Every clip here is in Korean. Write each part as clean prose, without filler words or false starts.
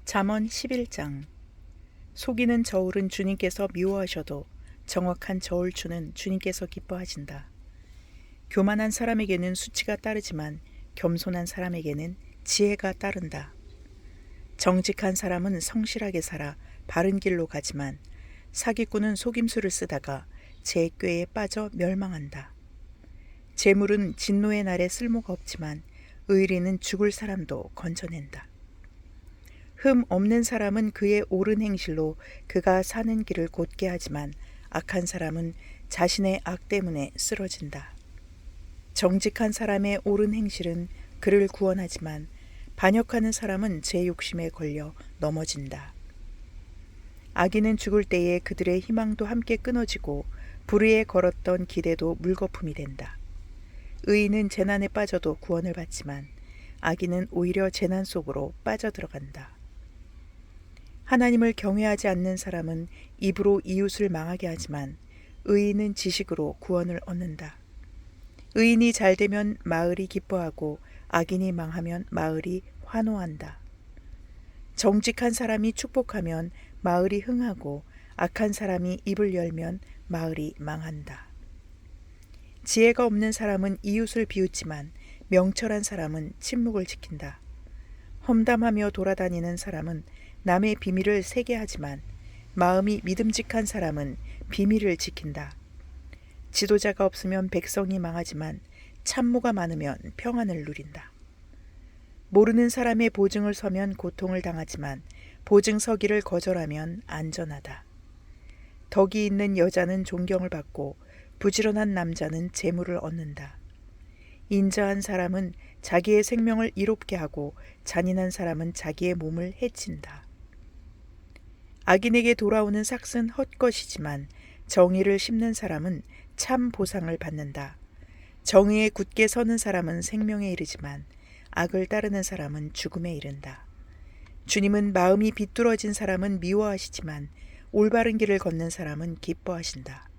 잠언 11장. 속이는 저울은 주님께서 미워하셔도 정확한 저울추는 주님께서 기뻐하신다. 교만한 사람에게는 수치가 따르지만 겸손한 사람에게는 지혜가 따른다. 정직한 사람은 성실하게 살아 바른 길로 가지만 사기꾼은 속임수를 쓰다가 제 꾀에 빠져 멸망한다. 재물은 진노의 날에 쓸모가 없지만 의리는 죽을 사람도 건져낸다. 흠 없는 사람은 그의 옳은 행실로 그가 사는 길을 곧게 하지만 악한 사람은 자신의 악 때문에 쓰러진다. 정직한 사람의 옳은 행실은 그를 구원하지만 반역하는 사람은 제 욕심에 걸려 넘어진다. 악인은 죽을 때에 그들의 희망도 함께 끊어지고 불의에 걸었던 기대도 물거품이 된다. 의인은 재난에 빠져도 구원을 받지만 악인은 오히려 재난 속으로 빠져들어간다. 하나님을 경외하지 않는 사람은 입으로 이웃을 망하게 하지만 의인은 지식으로 구원을 얻는다. 의인이 잘되면 마을이 기뻐하고 악인이 망하면 마을이 환호한다. 정직한 사람이 축복하면 마을이 흥하고 악한 사람이 입을 열면 마을이 망한다. 지혜가 없는 사람은 이웃을 비웃지만 명철한 사람은 침묵을 지킨다. 험담하며 돌아다니는 사람은 남의 비밀을 새게 하지만 마음이 믿음직한 사람은 비밀을 지킨다. 지도자가 없으면 백성이 망하지만 참모가 많으면 평안을 누린다. 모르는 사람의 보증을 서면 고통을 당하지만 보증 서기를 거절하면 안전하다. 덕이 있는 여자는 존경을 받고 부지런한 남자는 재물을 얻는다. 인자한 사람은 자기의 생명을 이롭게 하고 잔인한 사람은 자기의 몸을 해친다. 악인에게 돌아오는 삭은 헛것이지만 정의를 심는 사람은 참 보상을 받는다. 정의에 굳게 서는 사람은 생명에 이르지만 악을 따르는 사람은 죽음에 이른다. 주님은 마음이 비뚤어진 사람은 미워하시지만 올바른 길을 걷는 사람은 기뻐하신다.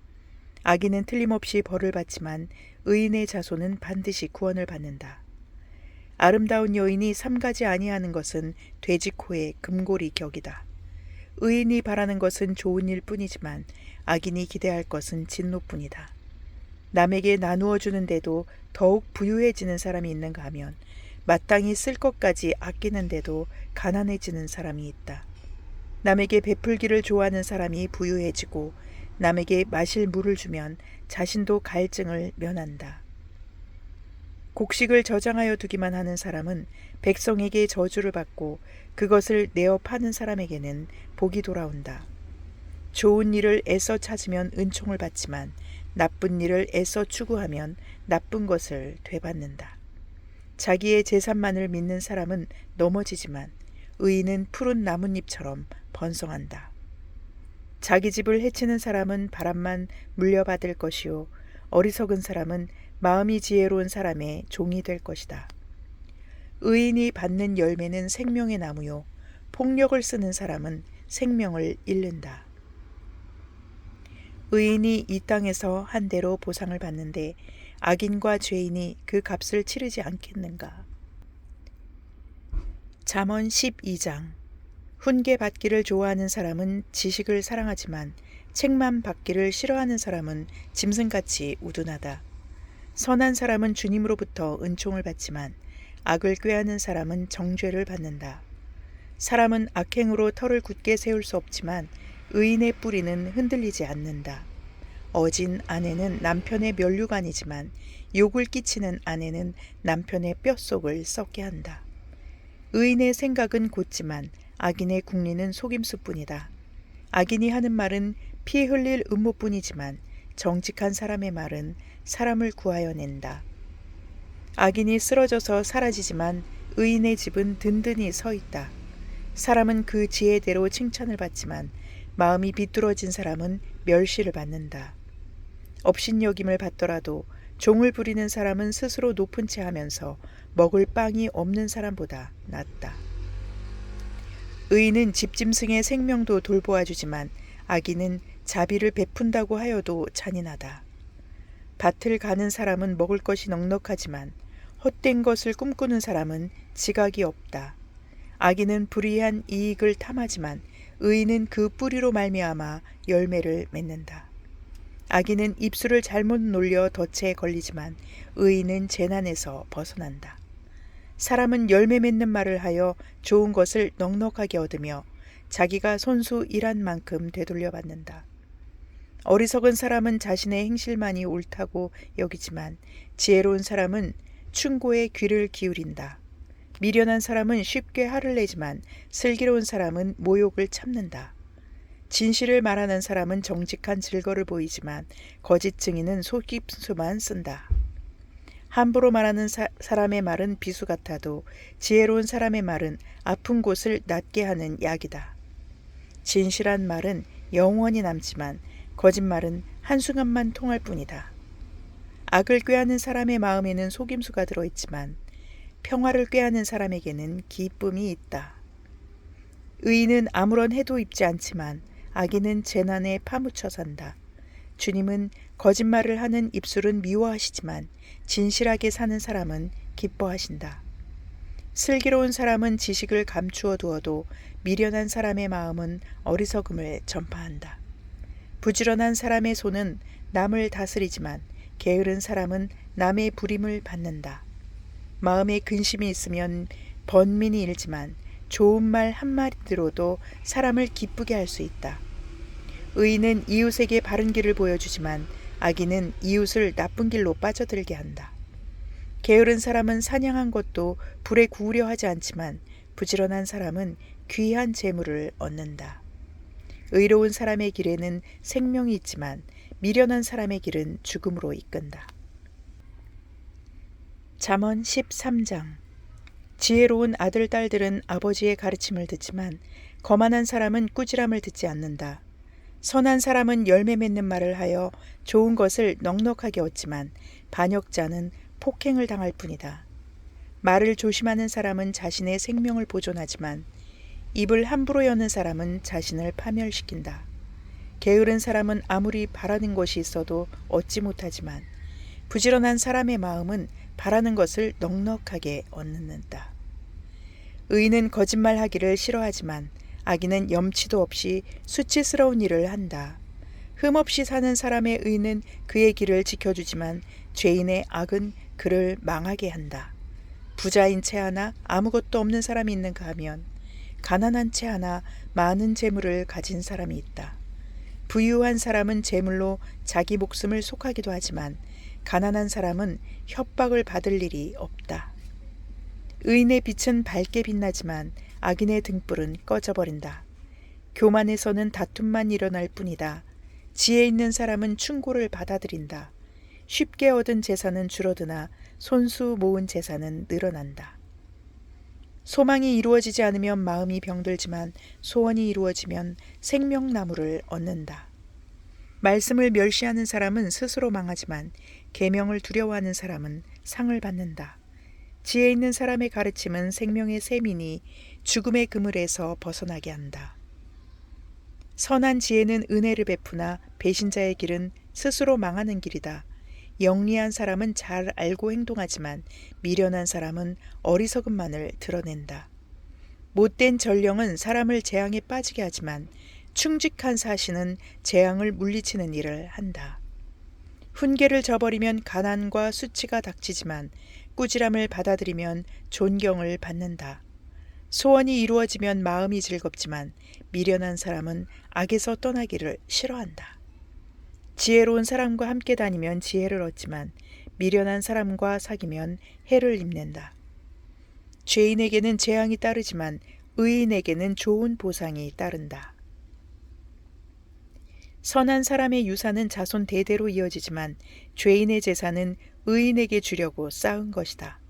악인은 틀림없이 벌을 받지만 의인의 자손은 반드시 구원을 받는다. 아름다운 여인이 삼가지 아니하는 것은 돼지코의 금고리 격이다. 의인이 바라는 것은 좋은 일 뿐이지만 악인이 기대할 것은 진노뿐이다. 남에게 나누어 주는데도 더욱 부유해지는 사람이 있는가 하면 마땅히 쓸 것까지 아끼는데도 가난해지는 사람이 있다. 남에게 베풀기를 좋아하는 사람이 부유해지고 남에게 마실 물을 주면 자신도 갈증을 면한다. 곡식을 저장하여 두기만 하는 사람은 백성에게 저주를 받고 그것을 내어 파는 사람에게는 복이 돌아온다. 좋은 일을 애써 찾으면 은총을 받지만 나쁜 일을 애써 추구하면 나쁜 것을 되받는다. 자기의 재산만을 믿는 사람은 넘어지지만 의인은 푸른 나뭇잎처럼 번성한다. 자기 집을 해치는 사람은 바람만 물려받을 것이요 어리석은 사람은 마음이 지혜로운 사람의 종이 될 것이다. 의인이 받는 열매는 생명의 나무요 폭력을 쓰는 사람은 생명을 잃는다. 의인이 이 땅에서 한 대로 보상을 받는데 악인과 죄인이 그 값을 치르지 않겠는가. 잠언 12장. 훈계 받기를 좋아하는 사람은 지식을 사랑하지만 책만 받기를 싫어하는 사람은 짐승같이 우둔하다. 선한 사람은 주님으로부터 은총을 받지만 악을 꾀하는 사람은 정죄를 받는다. 사람은 악행으로 터를 굳게 세울 수 없지만 의인의 뿌리는 흔들리지 않는다. 어진 아내는 남편의 면류관이지만 욕을 끼치는 아내는 남편의 뼛속을 썩게 한다. 의인의 생각은 곧지만 악인의 궁리는 속임수뿐이다. 악인이 하는 말은 피 흘릴 음모뿐이지만 정직한 사람의 말은 사람을 구하여 낸다. 악인이 쓰러져서 사라지지만 의인의 집은 든든히 서 있다. 사람은 그 지혜대로 칭찬을 받지만 마음이 비뚤어진 사람은 멸시를 받는다. 업신여김을 받더라도 종을 부리는 사람은 스스로 높은 채 하면서 먹을 빵이 없는 사람보다 낫다. 의인은 집짐승의 생명도 돌보아 주지만 악인은 자비를 베푼다고 하여도 잔인하다. 밭을 가는 사람은 먹을 것이 넉넉하지만 헛된 것을 꿈꾸는 사람은 지각이 없다. 악인은 불의한 이익을 탐하지만 의인은 그 뿌리로 말미암아 열매를 맺는다. 악인은 입술을 잘못 놀려 덫에 걸리지만 의인은 재난에서 벗어난다. 사람은 열매 맺는 말을 하여 좋은 것을 넉넉하게 얻으며 자기가 손수 일한 만큼 되돌려 받는다. 어리석은 사람은 자신의 행실만이 옳다고 여기지만 지혜로운 사람은 충고에 귀를 기울인다. 미련한 사람은 쉽게 화를 내지만 슬기로운 사람은 모욕을 참는다. 진실을 말하는 사람은 정직한 증거를 보이지만 거짓 증인은 속임수만 쓴다. 함부로 말하는 사람의 말은 비수 같아도 지혜로운 사람의 말은 아픈 곳을 낫게 하는 약이다. 진실한 말은 영원히 남지만 거짓말은 한순간만 통할 뿐이다. 악을 꾀하는 사람의 마음에는 속임수가 들어있지만 평화를 꾀하는 사람에게는 기쁨이 있다. 의인은 아무런 해도 입지 않지만 악인은 재난에 파묻혀 산다. 주님은 거짓말을 하는 입술은 미워하시지만 진실하게 사는 사람은 기뻐하신다. 슬기로운 사람은 지식을 감추어 두어도 미련한 사람의 마음은 어리석음을 전파한다. 부지런한 사람의 손은 남을 다스리지만 게으른 사람은 남의 부림을 받는다. 마음에 근심이 있으면 번민이 일지만 좋은 말 한마디 들어도 사람을 기쁘게 할 수 있다. 의인은 이웃에게 바른 길을 보여주지만 악인은 이웃을 나쁜 길로 빠져들게 한다. 게으른 사람은 사냥한 것도 불에 구우려 하지 않지만 부지런한 사람은 귀한 재물을 얻는다. 의로운 사람의 길에는 생명이 있지만 미련한 사람의 길은 죽음으로 이끈다. 잠언 13장. 지혜로운 아들 딸들은 아버지의 가르침을 듣지만 거만한 사람은 꾸지람을 듣지 않는다. 선한 사람은 열매 맺는 말을 하여 좋은 것을 넉넉하게 얻지만 반역자는 폭행을 당할 뿐이다. 말을 조심하는 사람은 자신의 생명을 보존하지만 입을 함부로 여는 사람은 자신을 파멸시킨다. 게으른 사람은 아무리 바라는 것이 있어도 얻지 못하지만 부지런한 사람의 마음은 바라는 것을 넉넉하게 얻는다. 의인은 거짓말하기를 싫어하지만 악인은 염치도 없이 수치스러운 일을 한다. 흠없이 사는 사람의 의는 그의 길을 지켜주지만 죄인의 악은 그를 망하게 한다. 부자인 채 하나 아무것도 없는 사람이 있는가 하면 가난한 채 하나 많은 재물을 가진 사람이 있다. 부유한 사람은 재물로 자기 목숨을 속하기도 하지만 가난한 사람은 협박을 받을 일이 없다. 의인의 빛은 밝게 빛나지만 악인의 등불은 꺼져버린다. 교만에서는 다툼만 일어날 뿐이다. 지혜 있는 사람은 충고를 받아들인다. 쉽게 얻은 재산은 줄어드나 손수 모은 재산은 늘어난다. 소망이 이루어지지 않으면 마음이 병들지만 소원이 이루어지면 생명나무를 얻는다. 말씀을 멸시하는 사람은 스스로 망하지만 계명을 두려워하는 사람은 상을 받는다. 지혜 있는 사람의 가르침은 생명의 샘이니 죽음의 그물에서 벗어나게 한다. 선한 지혜는 은혜를 베푸나 배신자의 길은 스스로 망하는 길이다. 영리한 사람은 잘 알고 행동하지만 미련한 사람은 어리석음만을 드러낸다. 못된 전령은 사람을 재앙에 빠지게 하지만 충직한 사신은 재앙을 물리치는 일을 한다. 훈계를 저버리면 가난과 수치가 닥치지만 꾸지람을 받아들이면 존경을 받는다. 소원이 이루어지면 마음이 즐겁지만 미련한 사람은 악에서 떠나기를 싫어한다. 지혜로운 사람과 함께 다니면 지혜를 얻지만 미련한 사람과 사귀면 해를 입는다. 죄인에게는 재앙이 따르지만 의인에게는 좋은 보상이 따른다. 선한 사람의 유산은 자손 대대로 이어지지만 죄인의 재산은 의인에게 주려고 쌓은 것이다.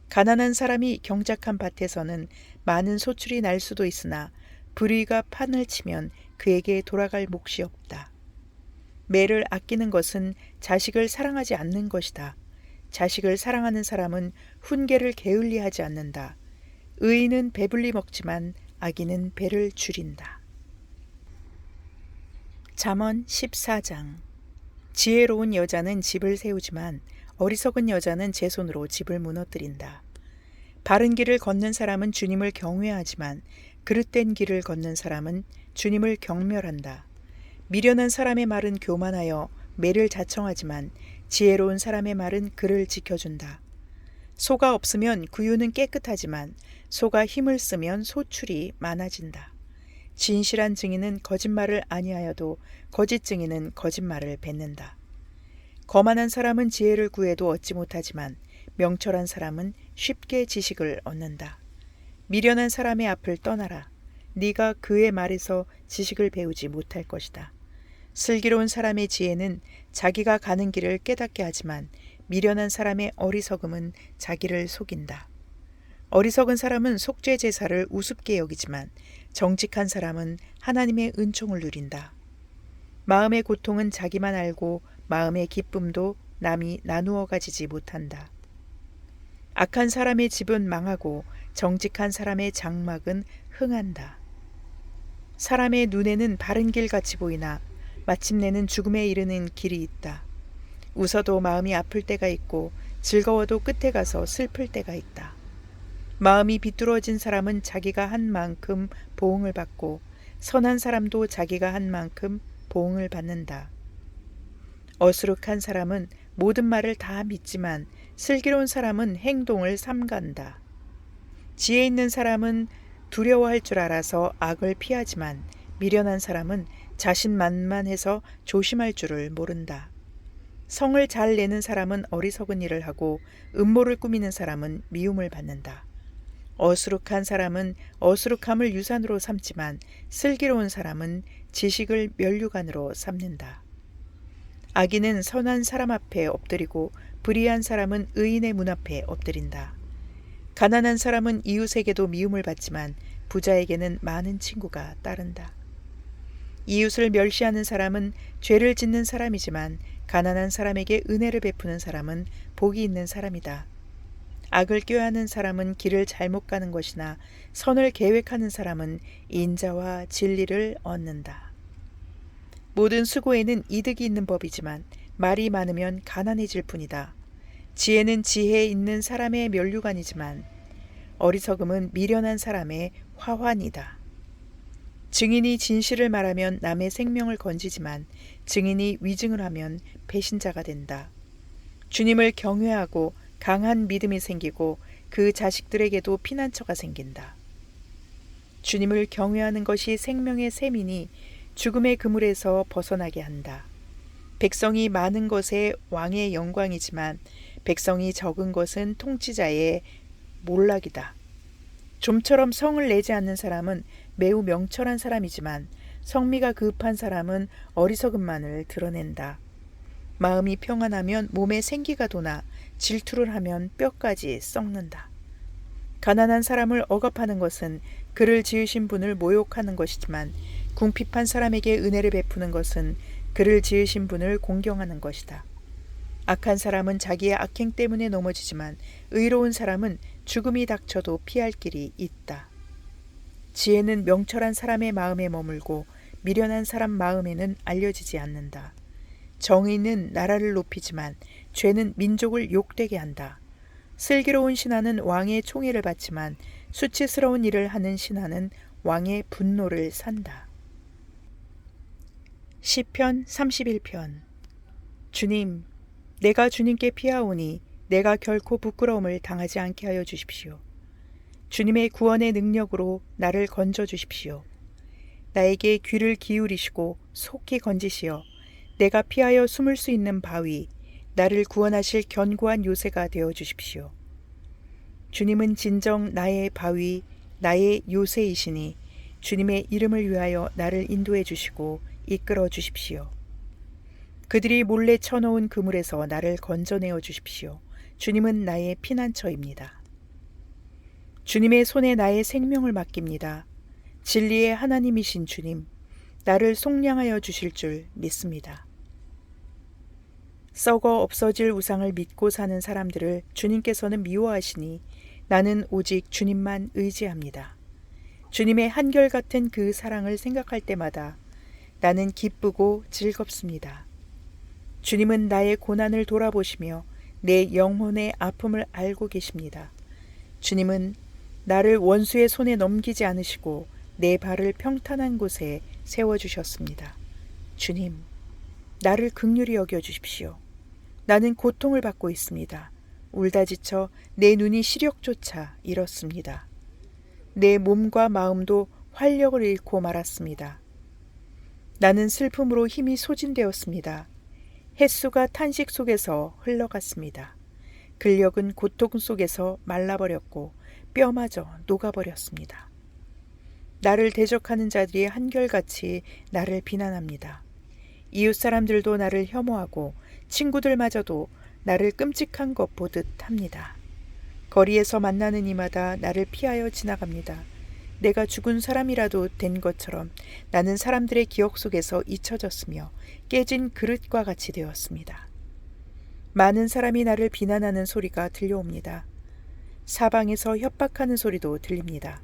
가난한 사람이 경작한 밭에서는 많은 소출이 날 수도 있으나 불의가 판을 치면 그에게 돌아갈 몫이 없다. 매를 아끼는 것은 자식을 사랑하지 않는 것이다. 자식을 사랑하는 사람은 훈계를 게을리하지 않는다. 의인은 배불리 먹지만 악인은 배를 줄인다. 잠언 14장. 지혜로운 여자는 집을 세우지만 어리석은 여자는 제 손으로 집을 무너뜨린다. 바른 길을 걷는 사람은 주님을 경외하지만 그릇된 길을 걷는 사람은 주님을 경멸한다. 미련한 사람의 말은 교만하여 매를 자청하지만 지혜로운 사람의 말은 그를 지켜준다. 소가 없으면 구유는 깨끗하지만 소가 힘을 쓰면 소출이 많아진다. 진실한 증인은 거짓말을 아니하여도 거짓 증인은 거짓말을 뱉는다. 거만한 사람은 지혜를 구해도 얻지 못하지만 명철한 사람은 쉽게 지식을 얻는다. 미련한 사람의 앞을 떠나라. 네가 그의 말에서 지식을 배우지 못할 것이다. 슬기로운 사람의 지혜는 자기가 가는 길을 깨닫게 하지만 미련한 사람의 어리석음은 자기를 속인다. 어리석은 사람은 속죄 제사를 우습게 여기지만 정직한 사람은 하나님의 은총을 누린다. 마음의 고통은 자기만 알고 마음의 기쁨도 남이 나누어 가지지 못한다. 악한 사람의 집은 망하고 정직한 사람의 장막은 흥한다. 사람의 눈에는 바른 길 같이 보이나 마침내는 죽음에 이르는 길이 있다. 웃어도 마음이 아플 때가 있고 즐거워도 끝에 가서 슬플 때가 있다. 마음이 비뚤어진 사람은 자기가 한 만큼 보응을 받고 선한 사람도 자기가 한 만큼 보응을 받는다. 어수룩한 사람은 모든 말을 다 믿지만 슬기로운 사람은 행동을 삼간다. 지혜 있는 사람은 두려워할 줄 알아서 악을 피하지만 미련한 사람은 자신만만해서 조심할 줄을 모른다. 성을 잘 내는 사람은 어리석은 일을 하고 음모를 꾸미는 사람은 미움을 받는다. 어수룩한 사람은 어수룩함을 유산으로 삼지만 슬기로운 사람은 지식을 면류관으로 삼는다. 악인은 선한 사람 앞에 엎드리고 불의한 사람은 의인의 문 앞에 엎드린다. 가난한 사람은 이웃에게도 미움을 받지만 부자에게는 많은 친구가 따른다. 이웃을 멸시하는 사람은 죄를 짓는 사람이지만 가난한 사람에게 은혜를 베푸는 사람은 복이 있는 사람이다. 악을 꾀하는 사람은 길을 잘못 가는 것이나 선을 계획하는 사람은 인자와 진리를 얻는다. 모든 수고에는 이득이 있는 법이지만 말이 많으면 가난해질 뿐이다. 지혜는 지혜 있는 사람의 면류관이지만 어리석음은 미련한 사람의 화환이다. 증인이 진실을 말하면 남의 생명을 건지지만 증인이 위증을 하면 배신자가 된다. 주님을 경외하고 강한 믿음이 생기고 그 자식들에게도 피난처가 생긴다. 주님을 경외하는 것이 생명의 셈이니 죽음의 그물에서 벗어나게 한다. 백성이 많은 것에 왕의 영광이지만 백성이 적은 것은 통치자의 몰락이다. 좀처럼 성을 내지 않는 사람은 매우 명철한 사람이지만 성미가 급한 사람은 어리석음만을 드러낸다. 마음이 평안하면 몸에 생기가 도나 질투를 하면 뼈까지 썩는다. 가난한 사람을 억압하는 것은 그를 지으신 분을 모욕하는 것이지만 궁핍한 사람에게 은혜를 베푸는 것은 그를 지으신 분을 공경하는 것이다. 악한 사람은 자기의 악행 때문에 넘어지지만 의로운 사람은 죽음이 닥쳐도 피할 길이 있다. 지혜는 명철한 사람의 마음에 머물고 미련한 사람 마음에는 알려지지 않는다. 정의는 나라를 높이지만 죄는 민족을 욕되게 한다. 슬기로운 신하는 왕의 총애를 받지만 수치스러운 일을 하는 신하는 왕의 분노를 산다. 시편 31편. 주님, 내가 주님께 피하오니 내가 결코 부끄러움을 당하지 않게 하여 주십시오. 주님의 구원의 능력으로 나를 건져 주십시오. 나에게 귀를 기울이시고 속히 건지시어 내가 피하여 숨을 수 있는 바위, 나를 구원하실 견고한 요새가 되어 주십시오. 주님은 진정 나의 바위, 나의 요새이시니 주님의 이름을 위하여 나를 인도해 주시고 이끌어 주십시오. 그들이 몰래 쳐놓은 그물에서 나를 건져내어 주십시오. 주님은 나의 피난처입니다. 주님의 손에 나의 생명을 맡깁니다. 진리의 하나님이신 주님, 나를 속량하여 주실 줄 믿습니다. 썩어 없어질 우상을 믿고 사는 사람들을 주님께서는 미워하시니 나는 오직 주님만 의지합니다. 주님의 한결같은 그 사랑을 생각할 때마다 나는 기쁘고 즐겁습니다. 주님은 나의 고난을 돌아보시며 내 영혼의 아픔을 알고 계십니다. 주님은 나를 원수의 손에 넘기지 않으시고 내 발을 평탄한 곳에 세워주셨습니다. 주님, 나를 긍휼히 여겨주십시오. 나는 고통을 받고 있습니다. 울다 지쳐 내 눈이 시력조차 잃었습니다. 내 몸과 마음도 활력을 잃고 말았습니다. 나는 슬픔으로 힘이 소진되었습니다. 햇수가 탄식 속에서 흘러갔습니다. 근력은 고통 속에서 말라버렸고 뼈마저 녹아버렸습니다. 나를 대적하는 자들이 한결같이 나를 비난합니다. 이웃 사람들도 나를 혐오하고 친구들마저도 나를 끔찍한 것 보듯 합니다. 거리에서 만나는 이마다 나를 피하여 지나갑니다. 내가 죽은 사람이라도 된 것처럼 나는 사람들의 기억 속에서 잊혀졌으며 깨진 그릇과 같이 되었습니다. 많은 사람이 나를 비난하는 소리가 들려옵니다. 사방에서 협박하는 소리도 들립니다.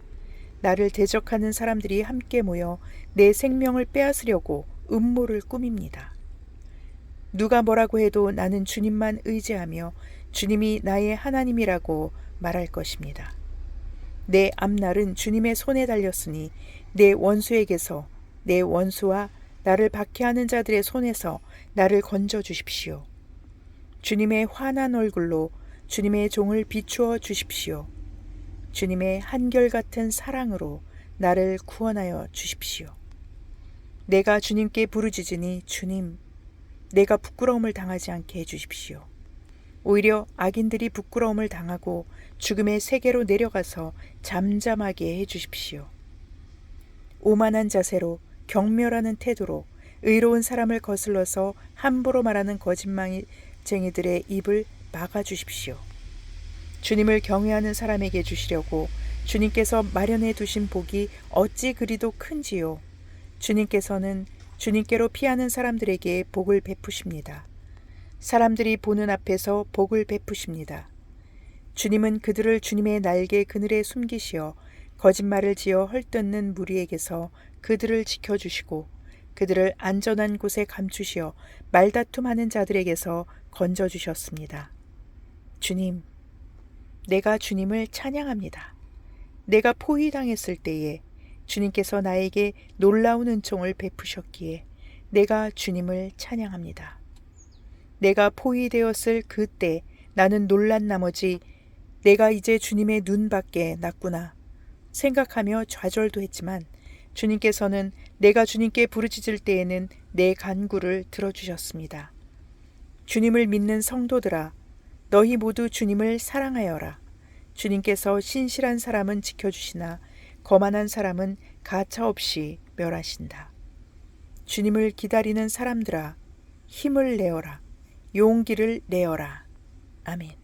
나를 대적하는 사람들이 함께 모여 내 생명을 빼앗으려고 음모를 꾸밉니다. 누가 뭐라고 해도 나는 주님만 의지하며 주님이 나의 하나님이라고 말할 것입니다. 내 앞날은 주님의 손에 달렸으니 내 원수에게서, 내 원수와 나를 박해하는 자들의 손에서 나를 건져 주십시오. 주님의 환한 얼굴로 주님의 종을 비추어 주십시오. 주님의 한결같은 사랑으로 나를 구원하여 주십시오. 내가 주님께 부르짖으니 주님, 내가 부끄러움을 당하지 않게 해주십시오. 오히려 악인들이 부끄러움을 당하고 죽음의 세계로 내려가서 잠잠하게 해주십시오. 오만한 자세로 경멸하는 태도로 의로운 사람을 거슬러서 함부로 말하는 거짓말쟁이들의 입을 막아주십시오. 주님을 경외하는 사람에게 주시려고 주님께서 마련해 두신 복이 어찌 그리도 큰지요. 주님께서는 주님께로 피하는 사람들에게 복을 베푸십니다. 사람들이 보는 앞에서 복을 베푸십니다. 주님은 그들을 주님의 날개 그늘에 숨기시어 거짓말을 지어 헐뜯는 무리에게서 그들을 지켜주시고 그들을 안전한 곳에 감추시어 말다툼하는 자들에게서 건져주셨습니다. 주님, 내가 주님을 찬양합니다. 내가 포위당했을 때에 주님께서 나에게 놀라운 은총을 베푸셨기에 내가 주님을 찬양합니다. 내가 포위되었을 그때 나는 놀란 나머지 내가 이제 주님의 눈 밖에 났구나 생각하며 좌절도 했지만 주님께서는 내가 주님께 부르짖을 때에는 내 간구를 들어주셨습니다. 주님을 믿는 성도들아, 너희 모두 주님을 사랑하여라. 주님께서 신실한 사람은 지켜주시나 거만한 사람은 가차없이 멸하신다. 주님을 기다리는 사람들아, 힘을 내어라. 용기를 내어라. 아멘.